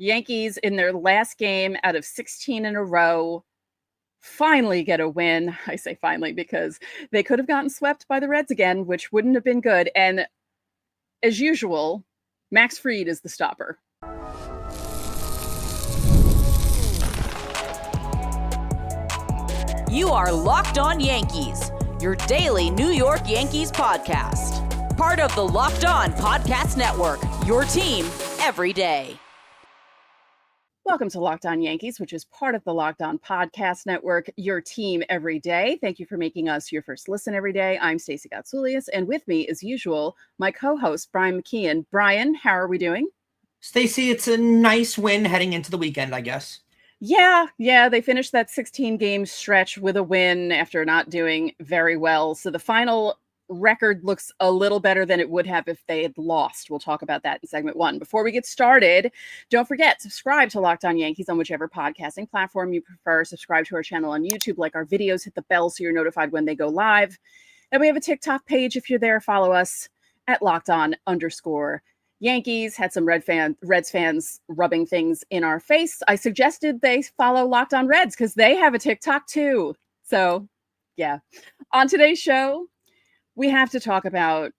Yankees in their last game out of 16 in a row finally get a win. I say finally because they could have gotten swept by the Reds again, which wouldn't have been good. And as usual, Max Fried is the stopper. You are Locked On Yankees, your daily New York Yankees podcast. Part of the Locked On Podcast Network, your team every day. Welcome to Locked On Yankees, which is part of the Locked On Podcast Network, your team every day. Thank you for making us your first listen every day. I'm Stacey Gotsoulias, and with me, as usual, my co-host, Brian McKeon. Brian, how are we doing? Stacey, it's a nice win heading into the weekend, I guess. Yeah, they finished that 16-game stretch with a win after not doing very well. So the final record looks a little better than it would have if they had lost. We'll talk about that in segment one. Before we get started, don't forget, subscribe to Locked On Yankees on whichever podcasting platform you prefer. Subscribe to our channel on YouTube, like our videos, hit the bell so you're notified when they go live. And we have a TikTok page. If you're there, follow us at LockedOn_Yankees. Had some Reds fans rubbing things in our face. I suggested they follow Locked On Reds because they have a TikTok too. So yeah, on today's show, we have to talk about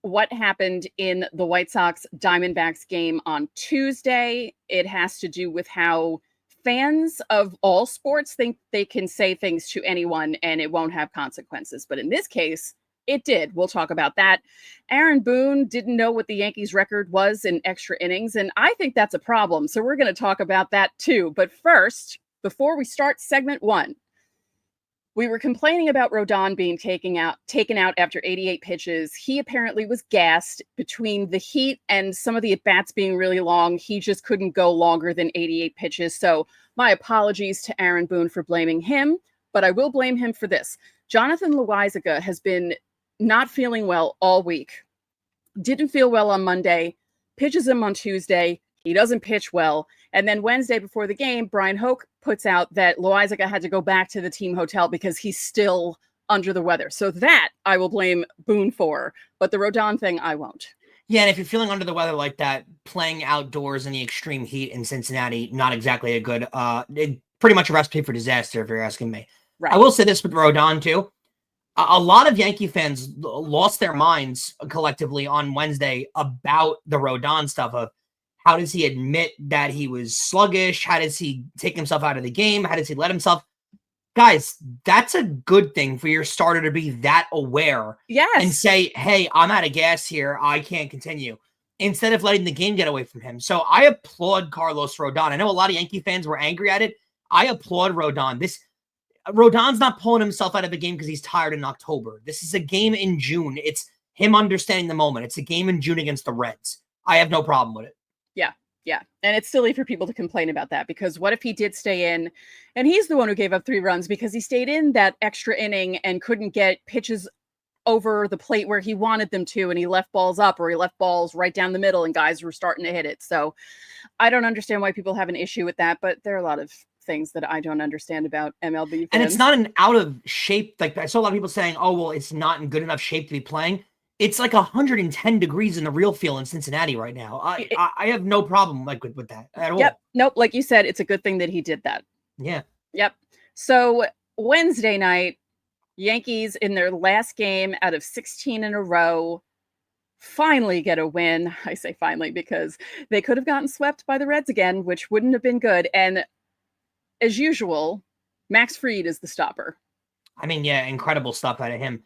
what happened in the White Sox Diamondbacks game on Tuesday. It has to do with how fans of all sports think they can say things to anyone and it won't have consequences. But in this case, it did. We'll talk about that. Aaron Boone didn't know what the Yankees record was in extra innings, and I think that's a problem. So we're going to talk about that too. But first, before we start segment one, we were complaining about Rodon being taken out after 88 pitches. He apparently was gassed between the heat and some of the at-bats being really long. He just couldn't go longer than 88 pitches. So my apologies to Aaron Boone for blaming him, but I will blame him for this. Jonathan Loaisiga has been not feeling well all week. Didn't feel well on Monday. Pitches him on Tuesday. He doesn't pitch well. And then Wednesday before the game, Brian Hoke puts out that Loaisiga had to go back to the team hotel because he's still under the weather. So that I will blame Boone for, but the Rodon thing, I won't. Yeah, and if you're feeling under the weather like that, playing outdoors in the extreme heat in Cincinnati, not exactly a good, pretty much a recipe for disaster if you're asking me. Right. I will say this with Rodon too. A lot of Yankee fans lost their minds collectively on Wednesday about the Rodon stuff of how does he admit that he was sluggish? How does he take himself out of the game? How does he let himself? Guys, that's a good thing for your starter to be that aware. Yes. And say, hey, I'm out of gas here. I can't continue. Instead of letting the game get away from him. So I applaud Carlos Rodon. I know a lot of Yankee fans were angry at it. I applaud Rodon. Rodon's not pulling himself out of the game because he's tired in October. This is a game in June. It's him understanding the moment. It's a game in June against the Reds. I have no problem with it. Yeah. And it's silly for people to complain about that because what if he did stay in and he's the one who gave up 3 runs because he stayed in that extra inning and couldn't get pitches over the plate where he wanted them to, and he left balls up or he left balls right down the middle and guys were starting to hit it. So I don't understand why people have an issue with that, but there are a lot of things that I don't understand about MLB fans. And it's not an out of shape. Like I saw a lot of people saying, oh, well, it's not in good enough shape to be playing. It's like 110 degrees in the real field in Cincinnati right now. I have no problem with that at all. Yep. Nope. Like you said, it's a good thing that he did that. Yeah. Yep. So Wednesday night, Yankees in their last game out of 16 in a row finally get a win. I say finally because they could have gotten swept by the Reds again, which wouldn't have been good. And as usual, Max Fried is the stopper. I mean, yeah, incredible stuff out of him.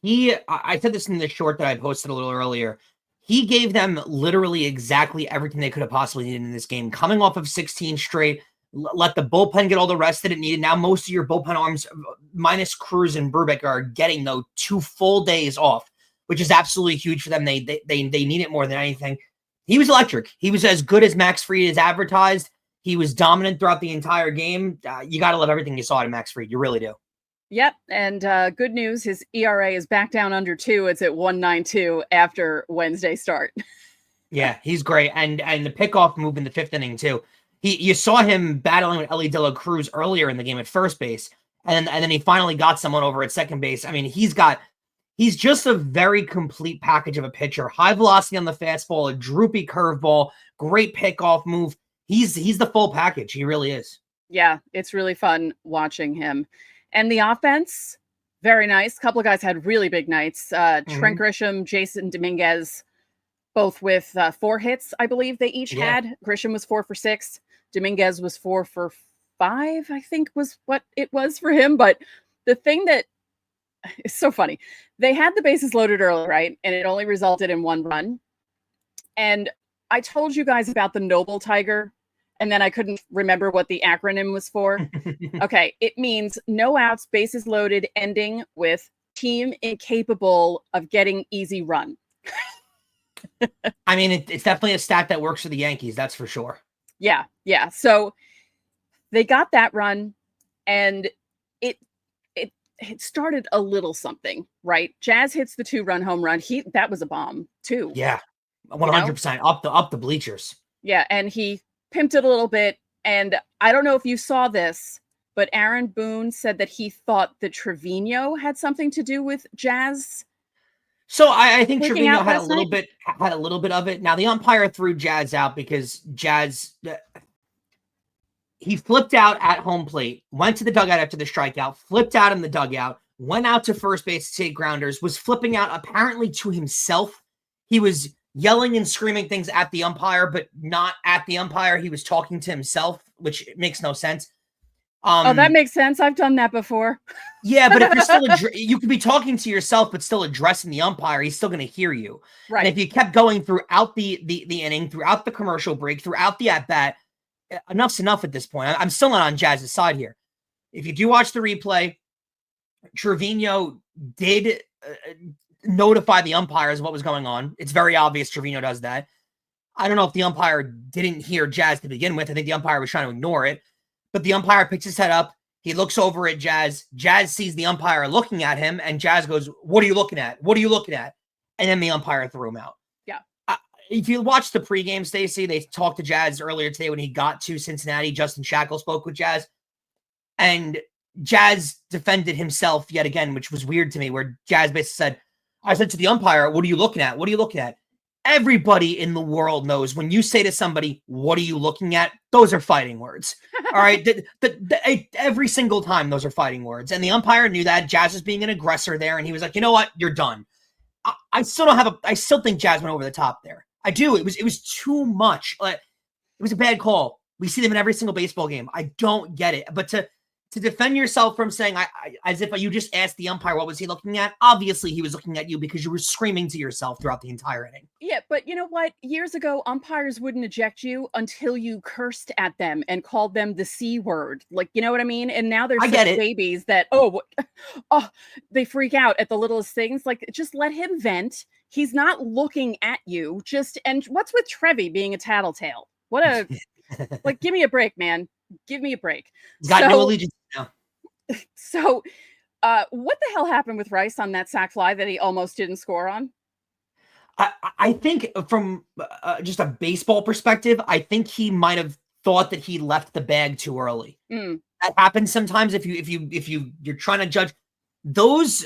I said this in the short that I posted a little earlier. He gave them literally exactly everything they could have possibly needed in this game. Coming off of 16 straight, let the bullpen get all the rest that it needed. Now most of your bullpen arms, minus Cruz and Brubeck, are getting 2 full days off, which is absolutely huge for them. They need it more than anything. He was electric. He was as good as Max Fried is advertised. He was dominant throughout the entire game. You got to love everything you saw to Max Fried. You really do. Yep. And good news, his ERA is back down under 2. It's at 1.92 after Wednesday start. Yeah, he's great. And the pickoff move in the 5th inning too. You saw him battling with Ellie De La Cruz earlier in the game at first base. And then he finally got someone over at second base. I mean, he's just a very complete package of a pitcher. High velocity on the fastball, a droopy curveball, great pickoff move. He's the full package. He really is. Yeah, it's really fun watching him. And the offense, very nice. A couple of guys had really big nights. Trent Grisham, Jasson Dominguez, both with 4 hits, I believe they each had. Grisham was 4 for 6. Dominguez was 4 for 5, I think was what it was for him. But the thing that is so funny, they had the bases loaded early, right? And it only resulted in 1 run. And I told you guys about the Noble Tiger, and then I couldn't remember what the acronym was for. Okay, it means no outs, bases loaded, ending with team incapable of getting easy run. I mean, it's definitely a stat that works for the Yankees, that's for sure. Yeah. So they got that run, and it started a little something, right? Jazz hits the 2-run home run. That was a bomb too. Yeah, 100% up the bleachers. Yeah, and he pimped it a little bit. And I don't know if you saw this, but Aaron Boone said that he thought that Trevino had something to do with Jazz. So I think Trevino had a little bit of it. Now the umpire threw Jazz out because Jazz he flipped out at home plate, went to the dugout after the strikeout, flipped out in the dugout, went out to first base to take grounders, was flipping out apparently to himself. He was yelling and screaming things at the umpire, but not at the umpire. He was talking to himself, which makes no sense. That makes sense. I've done that before. Yeah, but if you're still, you could be talking to yourself, but still addressing the umpire. He's still going to hear you. Right. And if you kept going throughout the inning, throughout the commercial break, throughout the at-bat, enough's enough at this point. I'm still not on Jazz's side here. If you do watch the replay, Trevino did notify the umpires what was going on. It's very obvious Trevino does that. I don't know if the umpire didn't hear Jazz to begin with. I think the umpire was trying to ignore it. But the umpire picks his head up. He looks over at Jazz. Jazz sees the umpire looking at him, and Jazz goes, "What are you looking at? What are you looking at?" And then the umpire threw him out. Yeah. If you watch the pregame, Stacey, they talked to Jazz earlier today when he got to Cincinnati. Justin Shackle spoke with Jazz, and Jazz defended himself yet again, which was weird to me, where Jazz basically said, I said to the umpire, "What are you looking at? What are you looking at?" Everybody in the world knows when you say to somebody, "What are you looking at?" Those are fighting words. All right. Every single time, those are fighting words. And the umpire knew that Jazz was being an aggressor there. And he was like, "You know what? You're done." I still think Jazz went over the top there. I do. It was too much. It was a bad call. We see them in every single baseball game. I don't get it. But to defend yourself from saying, as if you just asked the umpire, what was he looking at? Obviously, he was looking at you because you were screaming to yourself throughout the entire inning. Yeah, but you know what? Years ago, umpires wouldn't eject you until you cursed at them and called them the C word. Like, you know what I mean? And now they're such babies that, they freak out at the littlest things. Like, just let him vent. He's not looking at you. And what's with Trevi being a tattletale? Like, give me a break, man. Give me a break. He's got no allegiance now. So, what the hell happened with Rice on that sac fly that he almost didn't score on? I think from just a baseball perspective, I think he might have thought that he left the bag too early. That happens sometimes if you're trying to judge those.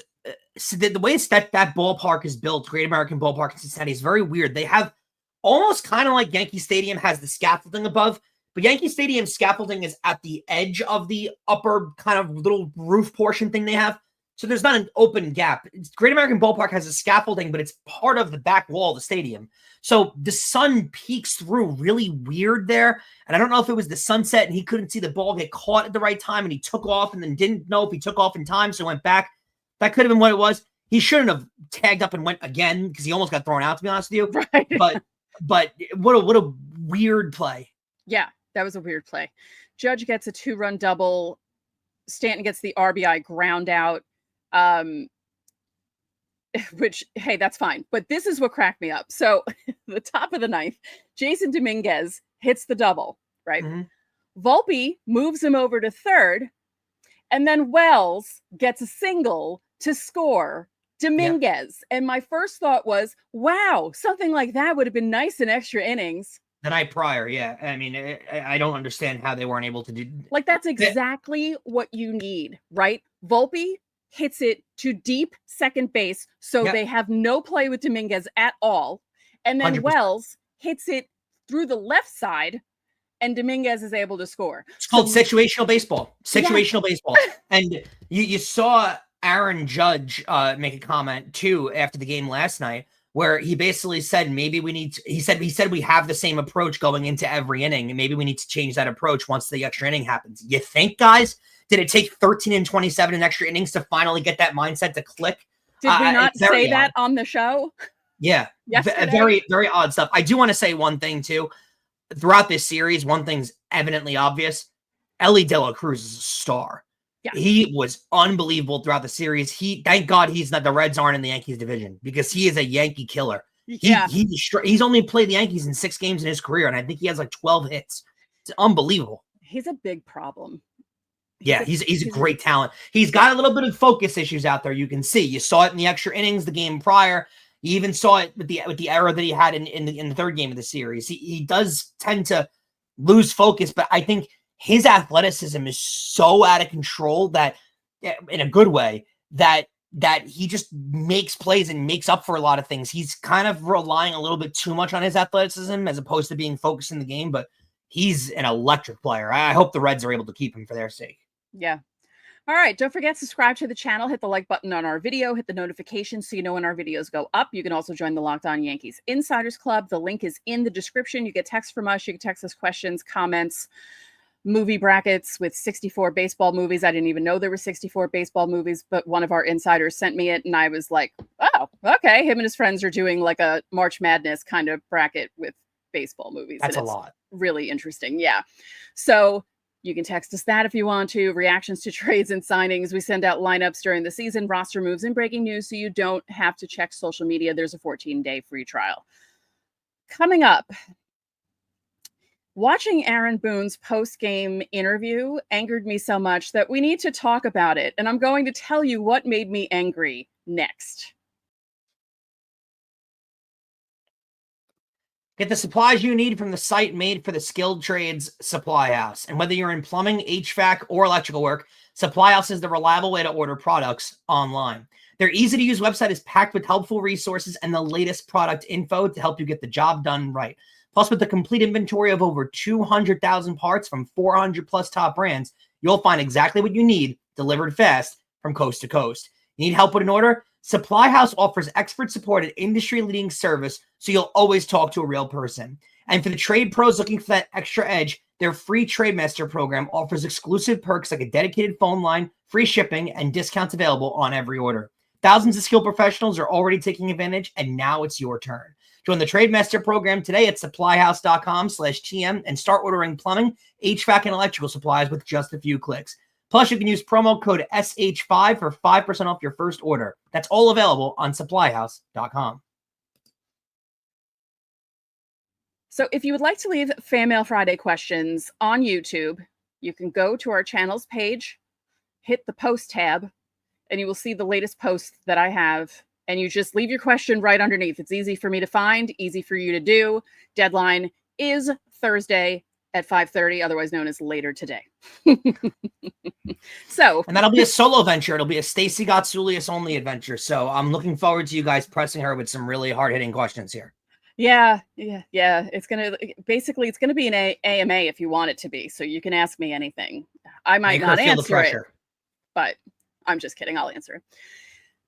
The way that ballpark is built, Great American Ballpark in Cincinnati, is very weird. They have almost kind of like Yankee Stadium has the scaffolding above. But Yankee Stadium scaffolding is at the edge of the upper kind of little roof portion thing they have. So there's not an open gap. Great American Ballpark has a scaffolding, but it's part of the back wall of the stadium. So the sun peeks through really weird there. And I don't know if it was the sunset and he couldn't see the ball get caught at the right time and he took off and then didn't know if he took off in time, so went back. That could have been what it was. He shouldn't have tagged up and went again because he almost got thrown out, to be honest with you. Right. But what a weird play. Yeah. That was a weird play. Judge gets a 2-run double. Stanton gets the RBI ground out, which, hey, that's fine. But this is what cracked me up. So the top of the ninth, Jasson Dominguez hits the double, right? Mm-hmm. Volpe moves him over to third, and then Wells gets a single to score Dominguez. Yeah. And my first thought was, wow, something like that would have been nice in extra innings. The night prior, yeah. I mean, I don't understand how they weren't able to do. Like, that's exactly what you need, right? Volpe hits it to deep second base, so they have no play with Dominguez at all. And then 100%. Wells hits it through the left side, and Dominguez is able to score. It's called situational baseball. Situational baseball. And you saw Aaron Judge make a comment too after the game last night, where he basically said maybe we need to, he said we have the same approach going into every inning, and maybe we need to change that approach once the extra inning happens. You think, guys? Did it take 13 and 27 in extra innings to finally get that mindset to click? Did we not say that on the show? Yeah. Very, very odd stuff. I do want to say one thing too. Throughout this series, one thing's evidently obvious. Ellie De La Cruz is a star. Yeah. He was unbelievable throughout the series. Thank God the Reds aren't in the Yankees division, because he is a Yankee killer. He's only played the Yankees in 6 games in his career, and I think he has like 12 hits. It's unbelievable. He's a big problem. He's a great talent. He's got a little bit of focus issues out there. You can see. You saw it in the extra innings the game prior. You even saw it with the error that he had in the third game of the series. He does tend to lose focus, but I think his athleticism is so out of control that, in a good way, that he just makes plays and makes up for a lot of things. He's kind of relying a little bit too much on his athleticism as opposed to being focused in the game, but he's an electric player. I hope the Reds are able to keep him for their sake. Yeah. All right. Don't forget to subscribe to the channel. Hit the like button on our video. Hit the notifications so you know when our videos go up. You can also join the Locked On Yankees Insiders Club. The link is in the description. You get text from us. You can text us questions, comments, movie brackets with 64 baseball movies. I didn't even know there were 64 baseball movies, but one of our insiders sent me it, and I was like, oh, okay. Him and his friends are doing like a March Madness kind of bracket with baseball movies. That's a lot. Really interesting. Yeah. So you can text us that if you want to. Reactions to trades and signings. We send out lineups during the season, roster moves, and breaking news, so you don't have to check social media. There's a 14-day free trial. Coming up, watching Aaron Boone's post-game interview angered me so much that we need to talk about it. And I'm going to tell you what made me angry next. Get the supplies you need from the site made for the skilled trades, Supply House. And whether you're in plumbing, HVAC, or electrical work, Supply House is the reliable way to order products online. Their easy-to-use website is packed with helpful resources and the latest product info to help you get the job done right. Plus, with the complete inventory of over 200,000 parts from 400-plus top brands, you'll find exactly what you need delivered fast from coast to coast. Need help with an order? Supply House offers expert support and industry-leading service, so you'll always talk to a real person. And for the trade pros looking for that extra edge, their free TradeMaster program offers exclusive perks like a dedicated phone line, free shipping, and discounts available on every order. Thousands of skilled professionals are already taking advantage, and now it's your turn. Join the TradeMaster program today at supplyhouse.com/TM and start ordering plumbing, HVAC, and electrical supplies with just a few clicks. Plus, you can use promo code SH5 for 5% off your first order. That's all available on supplyhouse.com. So if you would like to leave Fmail Friday questions on YouTube, you can go to our channel's page, hit the post tab, and you will see the latest post that I have. And you just leave your question right underneath. It's easy for me to find, easy for you to do. Deadline is Thursday at 5:30, otherwise known as later today. And that'll be a solo venture. It'll be a Stacey Gotsulias only adventure. So I'm looking forward to you guys pressing her with some really hard-hitting questions here. Yeah. It's gonna be an AMA if you want it to be. So you can ask me anything. I might not answer it, but I'm just kidding. I'll answer it.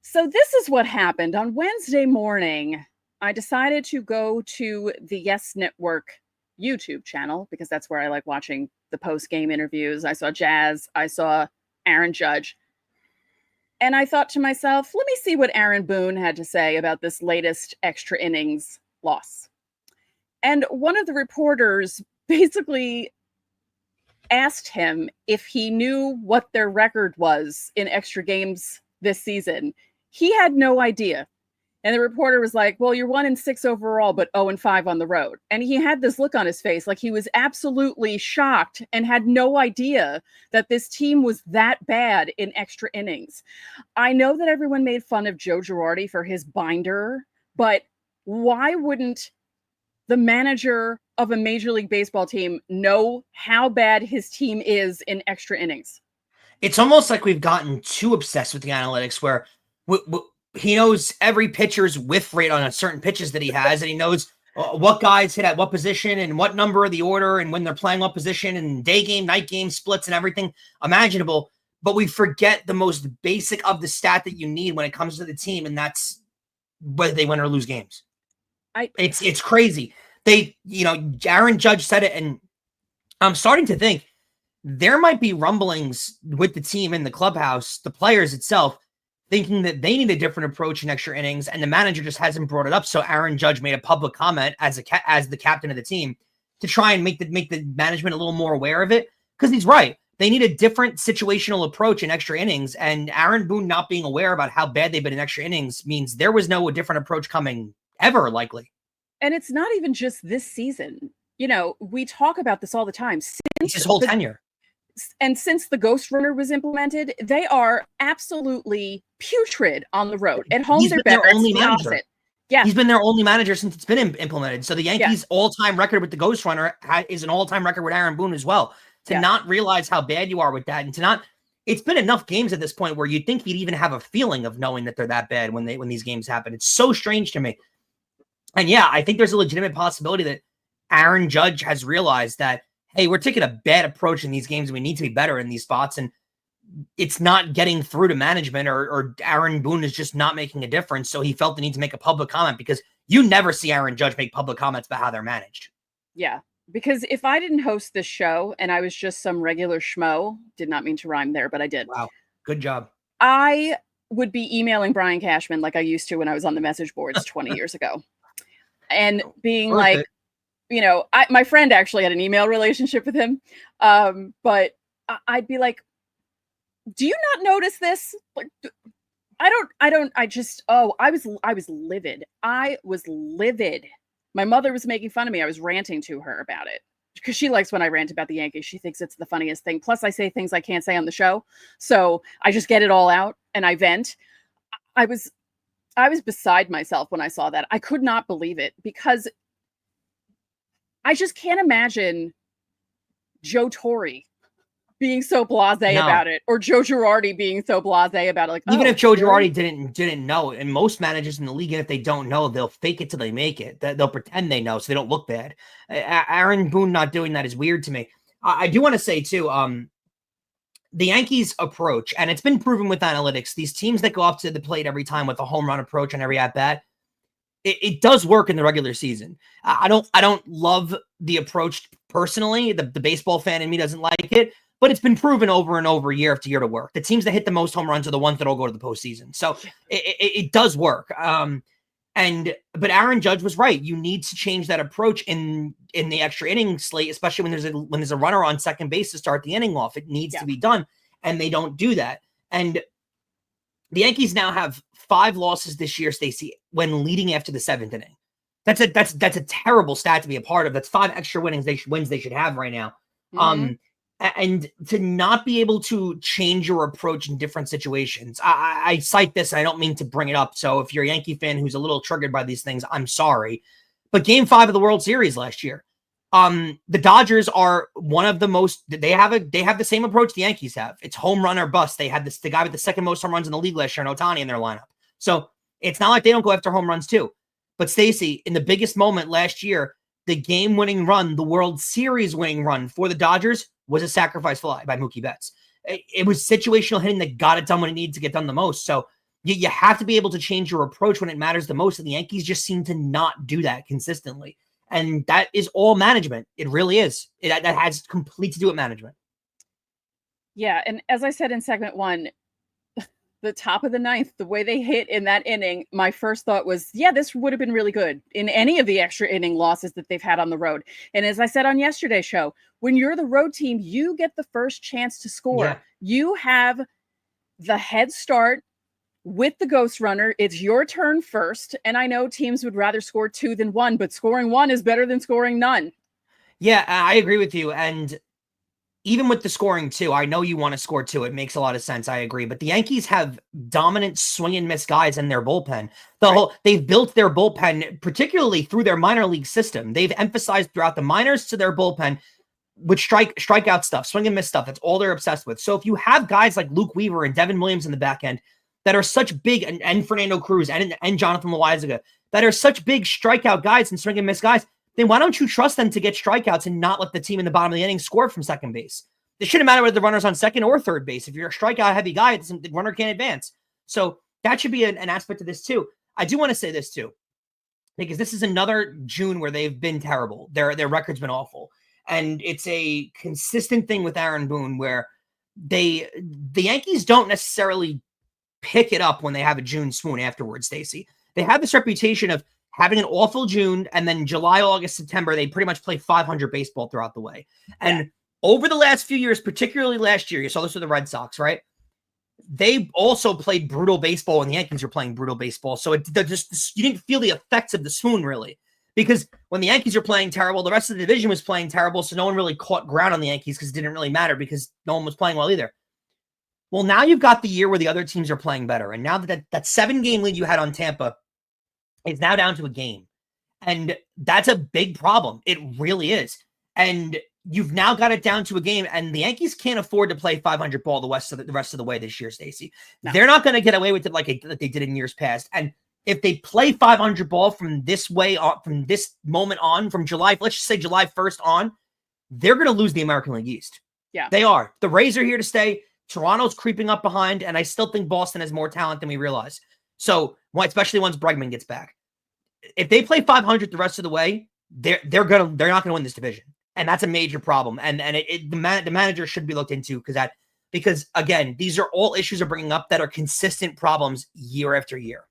So this is what happened on Wednesday morning. I decided to go to the Yes Network YouTube channel because that's where I like watching the post-game interviews. I saw Jazz, I saw Aaron Judge, and I thought to myself, let me see what Aaron Boone had to say about this latest extra innings loss. And one of the reporters basically asked him if he knew what their record was in extra games this season. He had no idea. And the reporter was like, well, you're 1-6 overall, but 0-5 on the road. And he had this look on his face like he was absolutely shocked and had no idea that this team was that bad in extra innings. I know that everyone made fun of Joe Girardi for his binder, but why wouldn't the manager of a Major League Baseball team know how bad his team is in extra innings? It's almost like we've gotten too obsessed with the analytics where he knows every pitcher's whiff rate on certain pitches that he has, and he knows what guys hit at what position and what number of the order and when they're playing what position and day game, night game splits and everything imaginable. But we forget the most basic of the stat that you need when it comes to the team, and that's whether they win or lose games. It's crazy. Aaron Judge said it, and I'm starting to think there might be rumblings with the team in the clubhouse, the players itself, thinking that they need a different approach in extra innings, and the manager just hasn't brought it up. So Aaron Judge made a public comment as the captain of the team to try and make the management a little more aware of it, because he's right. They need a different situational approach in extra innings, and Aaron Boone not being aware about how bad they've been in extra innings means there was no different approach coming ever, likely. And it's not even just this season. We talk about this all the time. Since his whole tenure. And since the Ghost Runner was implemented, they are absolutely putrid on the road. At home, they're better. It's the opposite. Yeah. He's been their only manager since it's been implemented. So the Yankees' all-time record with the Ghost Runner is an all-time record with Aaron Boone as well. To not realize how bad you are with that, and it's been enough games at this point where you'd think you'd even have a feeling of knowing that they're that bad when these games happen. It's so strange to me. And yeah, I think there's a legitimate possibility that Aaron Judge has realized that, hey, we're taking a bad approach in these games. We need to be better in these spots. And it's not getting through to management, or Aaron Boone is just not making a difference. So he felt the need to make a public comment, because you never see Aaron Judge make public comments about how they're managed. Yeah. Because if I didn't host this show and I was just some regular schmo, did not mean to rhyme there, but I did. Wow. Good job. I would be emailing Brian Cashman like I used to when I was on the message boards 20 years ago. And being like, my friend actually had an email relationship with him. But I'd be like, do you not notice this? Like, I was livid. I was livid. My mother was making fun of me. I was ranting to her about it because she likes when I rant about the Yankees. She thinks it's the funniest thing. Plus I say things I can't say on the show. So I just get it all out and I vent. I was beside myself when I saw that. I could not believe it, because I just can't imagine Joe Torre being so blasé about it, or Joe Girardi being so blasé about it. Like, even if Joe Girardi didn't know, and most managers in the league, and if they don't know, they'll fake it till they make it. They'll pretend they know so they don't look bad. Aaron Boone not doing that is weird to me. I do want to say too, the Yankees approach, and it's been proven with analytics, these teams that go up to the plate every time with a home run approach on every at bat, it does work in the regular season. I don't love the approach personally. The baseball fan in me doesn't like it. But it's been proven over and over, year after year, to work. The teams that hit the most home runs are the ones that all go to the postseason. So it does work. But Aaron Judge was right. You need to change that approach in the extra inning slate, especially when there's a runner on second base to start the inning off. It needs to be done, and they don't do that. And the Yankees now have 5 losses this year, Stacey, when leading after the 7th inning. That's a terrible stat to be a part of. That's 5 extra wins they should have right now. Mm-hmm. And to not be able to change your approach in different situations. I cite this, and I don't mean to bring it up. So if you're a Yankee fan who's a little triggered by these things, I'm sorry. But Game 5 of the World Series last year, the Dodgers are one of the most. They have the same approach the Yankees have. It's home run or bust. They had the guy with the second most home runs in the league last year, Ohtani, in their lineup. So it's not like they don't go after home runs too. But Stacey, in the biggest moment last year, the game-winning run, the World Series winning run for the Dodgers was a sacrifice fly by Mookie Betts. It was situational hitting that got it done when it needed to get done the most. So you have to be able to change your approach when it matters the most. And the Yankees just seem to not do that consistently. And that is all management. It really is. That has complete to do with management. Yeah. And as I said in segment 1, the top of the 9th, the way they hit in that inning, my first thought was, yeah, this would have been really good in any of the extra inning losses that they've had on the road. And as I said on yesterday's show, when you're the road team, you get the first chance to score. Yeah. You have the head start with the Ghost Runner. It's your turn first. And I know teams would rather score 2 than 1, but scoring 1 is better than scoring none. Yeah, I agree with you. And even with the scoring too, I know you want to score 2. It makes a lot of sense. I agree. But the Yankees have dominant swing and miss guys in their bullpen. They've built their bullpen, particularly through their minor league system. They've emphasized throughout the minors to their bullpen with strikeout stuff, swing and miss stuff. That's all they're obsessed with. So if you have guys like Luke Weaver and Devin Williams in the back end, that are such big, and Fernando Cruz and Jonathan Loaizaga, that are such big strikeout guys and swing and miss guys, then why don't you trust them to get strikeouts and not let the team in the bottom of the inning score from second base? It shouldn't matter whether the runner's on second or third base. If you're a strikeout heavy guy, the runner can't advance. So that should be an aspect of this too. I do want to say this too, because this is another June where they've been terrible. Their record's been awful. And it's a consistent thing with Aaron Boone where the Yankees don't necessarily pick it up when they have a June swoon afterwards, Stacey. They have this reputation of having an awful June, and then July, August, September, they pretty much play 500 baseball throughout the way. And over the last few years, particularly last year, you saw this with the Red Sox, right? They also played brutal baseball, and the Yankees were playing brutal baseball. So you didn't feel the effects of the swoon, really. Because when the Yankees were playing terrible, the rest of the division was playing terrible, so no one really caught ground on the Yankees because it didn't really matter because no one was playing well either. Well, now you've got the year where the other teams are playing better, and now that 7-game lead you had on Tampa is now down to a game. And that's a big problem. It really is. And you've now got it down to a game, and the Yankees can't afford to play 500 ball the rest of the way this year, Stacey. No. They're not going to get away with it like they did in years past. And if they play 500 ball from this way on, from this moment on, from July, let's just say July 1st on, they're going to lose the American League East. Yeah, they are. The Rays are here to stay. Toronto's creeping up behind, and I still think Boston has more talent than we realize. So, especially once Bregman gets back, if they play 500 the rest of the way, they're not going to win this division, and that's a major problem. And the manager should be looked into because again, these are all issues they're bringing up that are consistent problems year after year.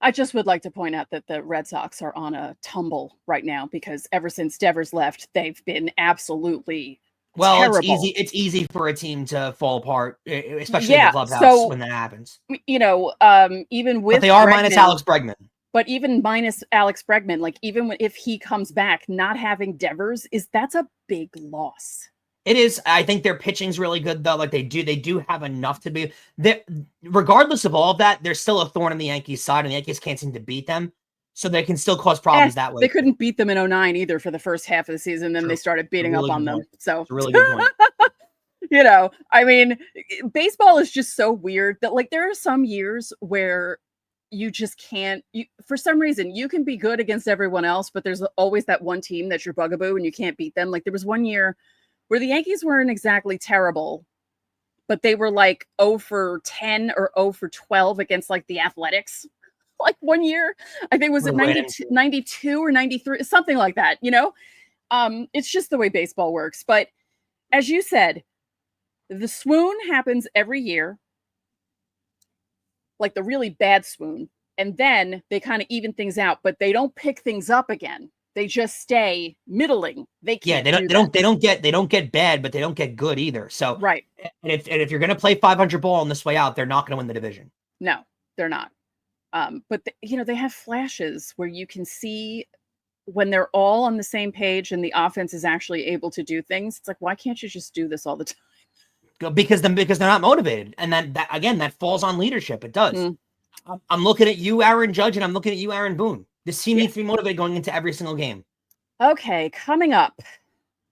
I just would like to point out that the Red Sox are on a tumble right now because ever since Devers left, they've been absolutely terrible. It's easy for a team to fall apart, especially in the clubhouse when that happens. Even with but they are minus Alex Bregman. But even minus Alex Bregman, like even if he comes back, not having Devers that's a big loss. It is. I think their pitching's really good though. Like they do have enough to be there. Regardless of all of that, there's still a thorn in the Yankees' side, and the Yankees can't seem to beat them. So they can still cause problems that way. They couldn't beat them in 2009 either for the first half of the season. Then they started beating up on them. So it's a really good point. I mean, baseball is just so weird that like there are some years where you just can't, for some reason, you can be good against everyone else, but there's always that one team that's your bugaboo and you can't beat them. Like there was one year where the Yankees weren't exactly terrible, but they were like 0 for 10 or 0 for 12 against like the Athletics. Like one year, I think it was 92 or 93, something like that, It's just the way baseball works. But as you said, the swoon happens every year, like the really bad swoon, and then they kind of even things out, but they don't pick things up again. They just stay middling. They can't. Yeah, they don't get bad, but they don't get good either. So right. And if you're going to play 500 ball on this way out, they're not going to win the division. No, they're not. But they have flashes where you can see when they're all on the same page and the offense is actually able to do things. It's like, why can't you just do this all the time? Because they're not motivated. And that falls on leadership. It does. I'm looking at you, Aaron Judge, and I'm looking at you, Aaron Boone. This team needs to be motivated going into every single game. Okay, coming up,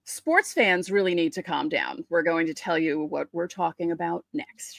sports fans really need to calm down. We're going to tell you what we're talking about next.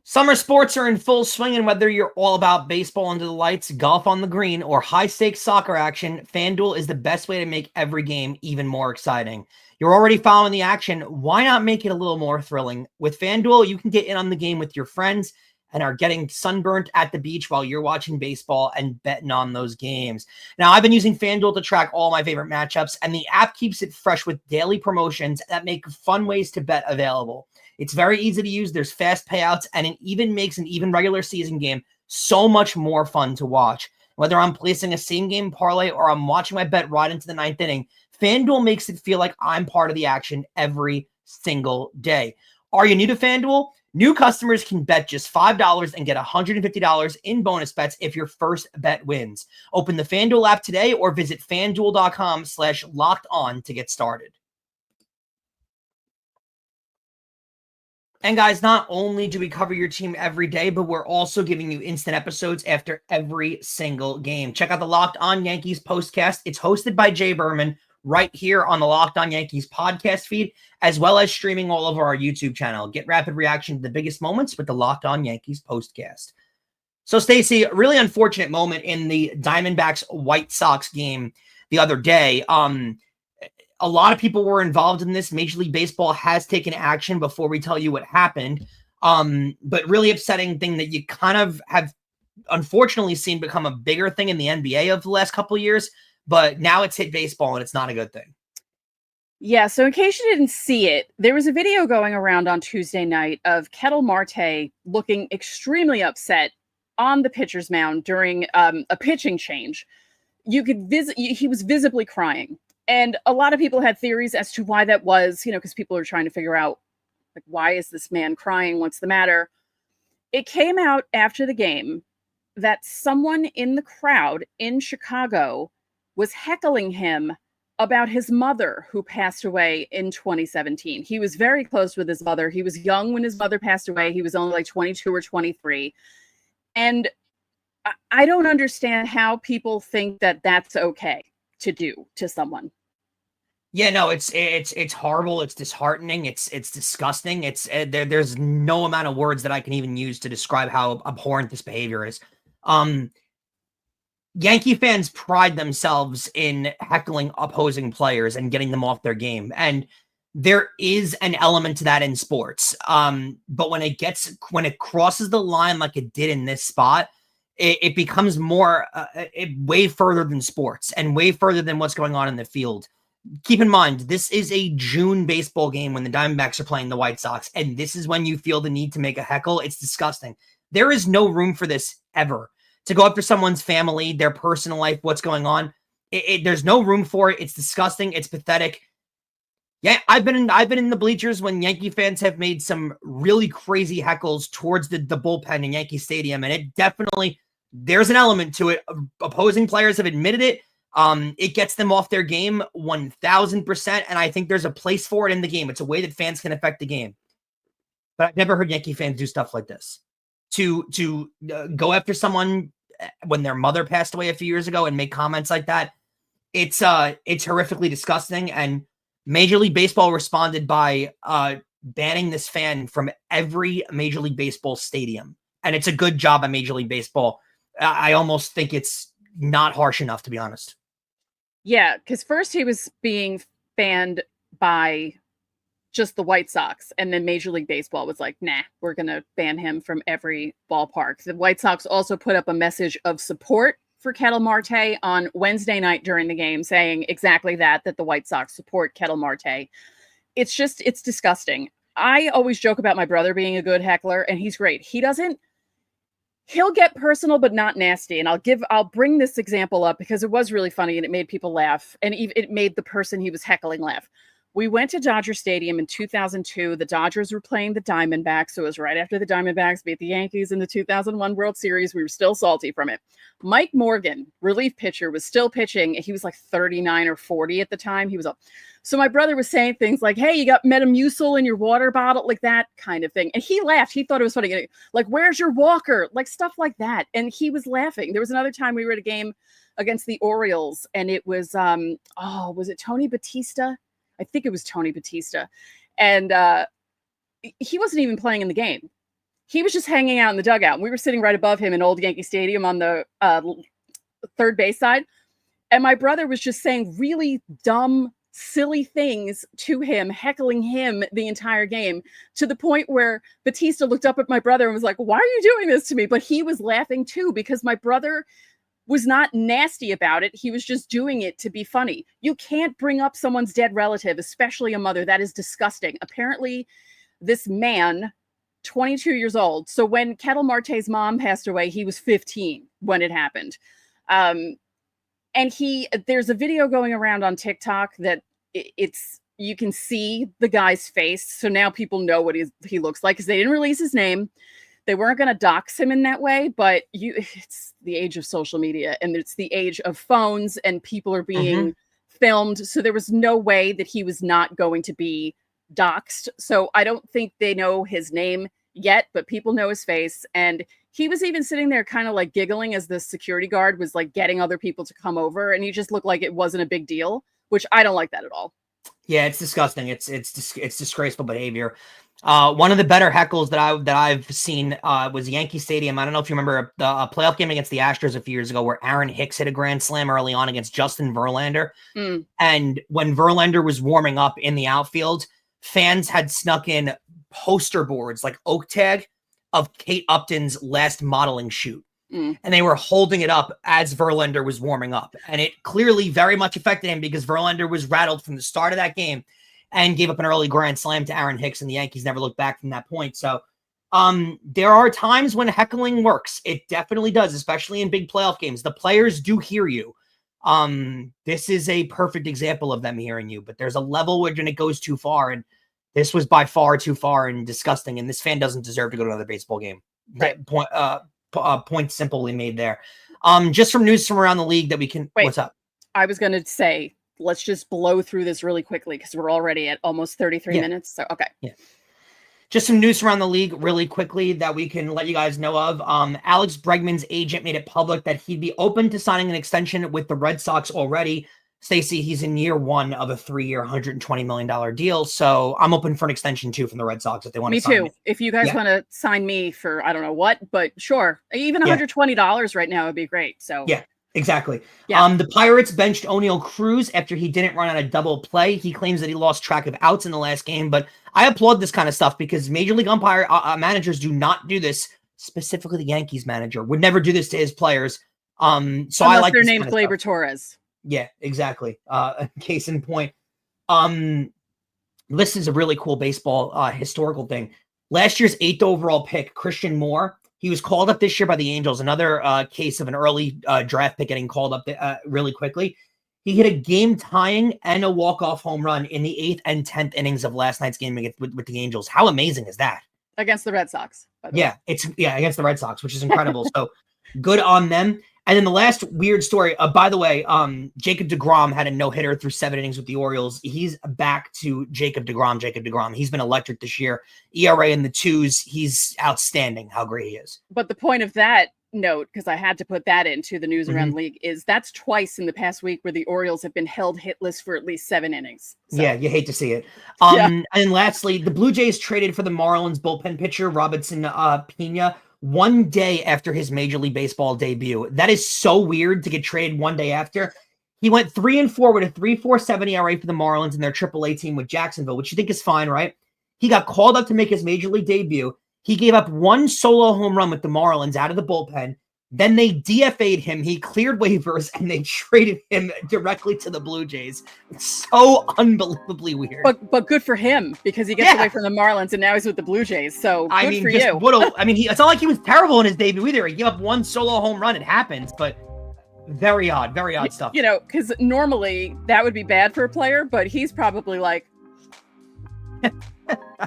Summer sports are in full swing, and whether you're all about baseball under the lights, golf on the green, or high-stakes soccer action, FanDuel is the best way to make every game even more exciting. You're already following the action. Why not make it a little more thrilling? With FanDuel, you can get in on the game with your friends and are getting sunburnt at the beach while you're watching baseball and betting on those games. Now, I've been using FanDuel to track all my favorite matchups, and the app keeps it fresh with daily promotions that make fun ways to bet available. It's very easy to use. There's fast payouts, and it even makes an even regular season game so much more fun to watch. Whether I'm placing a same-game parlay or I'm watching my bet right into the ninth inning, FanDuel makes it feel like I'm part of the action every single day. Are you new to FanDuel? New customers can bet just $5 and get $150 in bonus bets if your first bet wins. Open the FanDuel app today or visit FanDuel.com/lockedon to get started. And guys, not only do we cover your team every day, but we're also giving you instant episodes after every single game. Check out the Locked On Yankees postcast. It's hosted by Jay Berman, right here on the Locked On Yankees podcast feed, as well as streaming all over our YouTube channel. Get rapid reaction to the biggest moments with the Locked On Yankees postcast. So, Stacey, a really unfortunate moment in the Diamondbacks White Sox game the other day. A lot of people were involved in this. Major League Baseball has taken action before we tell you what happened. But really upsetting thing that you kind of have unfortunately seen become a bigger thing in the NBA of the last couple of years. But now it's hit baseball and it's not a good thing. Yeah, so in case you didn't see it, there was a video going around on Tuesday night of Kettle Marte looking extremely upset on the pitcher's mound during a pitching change. You could he was visibly crying. And a lot of people had theories as to why that was, because people are trying to figure out, like, why is this man crying? What's the matter? It came out after the game that someone in the crowd in Chicago was heckling him about his mother who passed away in 2017. He was very close with his mother. He was young when his mother passed away. He was only like 22 or 23. And I don't understand how people think that that's okay to do to someone. Yeah, no, it's horrible. It's disheartening. It's disgusting. There's no amount of words that I can even use to describe how abhorrent this behavior is. Yankee fans pride themselves in heckling opposing players and getting them off their game. And there is an element to that in sports. But when it crosses the line like it did in this spot, it becomes way further than sports and way further than what's going on in the field. Keep in mind, this is a June baseball game when the Diamondbacks are playing the White Sox, and this is when you feel the need to make a heckle. It's disgusting. There is no room for this ever. To go after someone's family, their personal life, what's going on. There's no room for it. It's disgusting. It's pathetic. Yeah, I've been in the bleachers when Yankee fans have made some really crazy heckles towards the bullpen in Yankee Stadium, and it definitely, there's an element to it. Opposing players have admitted it. It gets them off their game 1,000%, and I think there's a place for it in the game. It's a way that fans can affect the game. But I've never heard Yankee fans do stuff like this. To go after someone when their mother passed away a few years ago and make comments like that, it's horrifically disgusting. And Major League Baseball responded by banning this fan from every Major League Baseball stadium, and it's a good job by Major League Baseball. I almost think it's not harsh enough, to be honest. Yeah, because first he was being banned by just the White Sox, and then Major League Baseball was like, nah, we're going to ban him from every ballpark. The White Sox also put up a message of support for Kettle Marte on Wednesday night during the game, saying exactly that the White Sox support Kettle Marte. It's disgusting. I always joke about my brother being a good heckler, and he's great. He'll get personal, but not nasty. And I'll bring this example up because it was really funny and it made people laugh. And it made the person he was heckling laugh. We went to Dodger Stadium in 2002. The Dodgers were playing the Diamondbacks. So it was right after the Diamondbacks beat the Yankees in the 2001 World Series. We were still salty from it. Mike Morgan, relief pitcher, was still pitching. He was like 39 or 40 at the time. He was up. So my brother was saying things like, hey, you got Metamucil in your water bottle, like that kind of thing. And he laughed. He thought it was funny. Like, where's your walker? Like stuff like that. And he was laughing. There was another time we were at a game against the Orioles, and it was, was it Tony Batista? I think it was Tony Batista. And he wasn't even playing in the game. He was just hanging out in the dugout. And we were sitting right above him in Old Yankee Stadium on the third base side. And my brother was just saying really dumb, silly things to him, heckling him the entire game, to the point where Batista looked up at my brother and was like, why are you doing this to me? But he was laughing too, because my brother was not nasty about it. He was just doing it to be funny. You can't bring up someone's dead relative, especially a mother. That is disgusting. Apparently, this man, 22 years old. So when Kettle Marte's mom passed away, he was 15 when it happened. And there's a video going around on TikTok that you can see the guy's face. So now people know what he looks like, because they didn't release his name. They weren't going to dox him in that way, but it's the age of social media, and it's the age of phones, and people are being filmed. So there was no way that he was not going to be doxed. So I don't think they know his name yet, but people know his face. And he was even sitting there kind of like giggling as the security guard was like getting other people to come over. And he just looked like it wasn't a big deal. which I don't like that at all. Yeah, it's disgusting. It's disgraceful behavior. One of the better heckles that I've seen was Yankee Stadium. I don't know if you remember the playoff game against the Astros a few years ago where Aaron Hicks hit a grand slam early on against Justin Verlander. And when Verlander was warming up in the outfield, fans had snuck in poster boards like oak tag of Kate Upton's last modeling shoot. And they were holding it up as Verlander was warming up. And it clearly very much affected him because Verlander was rattled from the start of that game and gave up an early grand slam to Aaron Hicks, and the Yankees never looked back from that point. So there are times when heckling works. It definitely does, especially in big playoff games. The players do hear you. This is a perfect example of them hearing you, but there's a level when it goes too far, and this was by far too far and disgusting, and this fan doesn't deserve to go to another baseball game. Right. Point simply made there. Just from news from around the league that we can... Wait, what's up? I was going to say, let's just blow through this really quickly because we're already at almost 33 minutes. So, okay. Yeah. Just some news around the league really quickly that we can let you guys know of. Alex Bregman's agent made it public that he'd be open to signing an extension with the Red Sox already. Stacey, he's in year one of a 3-year, $120 million deal. So I'm open for an extension too from the Red Sox if they want to sign me. Me too. If you guys want to sign me for, I don't know what, but sure. Even $120 right now would be great. So yeah. Exactly. Yeah. The Pirates benched O'Neal Cruz after he didn't run on a double play. He claims that he lost track of outs in the last game, but I applaud this kind of stuff because Major League umpire managers do not do this. Specifically, the Yankees manager would never do this to his players. So unless I like their name's Gleyber Torres. Yeah, exactly. Case in point. This is a really cool baseball historical thing. Last year's 8th overall pick, Christian Moore. He was called up this year by the Angels. Another case of an early draft pick getting called up really quickly. He hit a game-tying and a walk-off home run in the 8th and 10th innings of last night's game with the Angels. How amazing is that? Against the Red Sox. Against the Red Sox, which is incredible. So good on them. And then the last weird story, by the way, Jacob deGrom had a no-hitter through 7 innings with the Orioles. He's back to Jacob deGrom. He's been electric this year. ERA in the 2s. He's outstanding how great he is. But the point of that note, because I had to put that into the news around the league, is that's twice in the past week where the Orioles have been held hitless for at least 7 innings. So. Yeah, you hate to see it. And lastly, the Blue Jays traded for the Marlins bullpen pitcher, Robinson Pena, 1 day after his Major League Baseball debut. That is so weird to get traded 1 day after. He went 3-4 with a 3.47 ERA for the Marlins in their AAA team with Jacksonville, which you think is fine, right? He got called up to make his Major League debut. He gave up 1 solo home run with the Marlins out of the bullpen. Then they DFA'd him. He cleared waivers, and they traded him directly to the Blue Jays. It's so unbelievably weird. But good for him, because he gets away from the Marlins, and now he's with the Blue Jays. So good for you. It's not like he was terrible in his debut either. He gave up 1 solo home run. It happens, but very odd stuff. You know, because normally that would be bad for a player, but he's probably like, I'm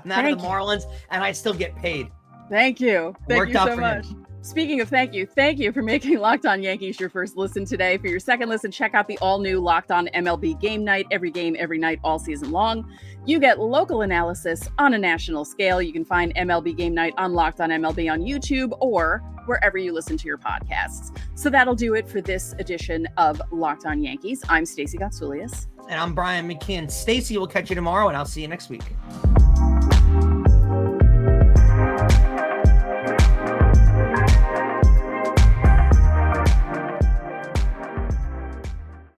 not in the Marlins, and I still get paid. Thank you. Thank you so much. Him. Speaking of thank you for making Locked On Yankees your first listen today. For your second listen, check out the all-new Locked On MLB Game Night. Every game, every night, all season long. You get local analysis on a national scale. You can find MLB Game Night on Locked On MLB on YouTube or wherever you listen to your podcasts. So that'll do it for this edition of Locked On Yankees. I'm Stacey Gotsoulias. And I'm Brian McKeon. Stacey will catch you tomorrow, and I'll see you next week.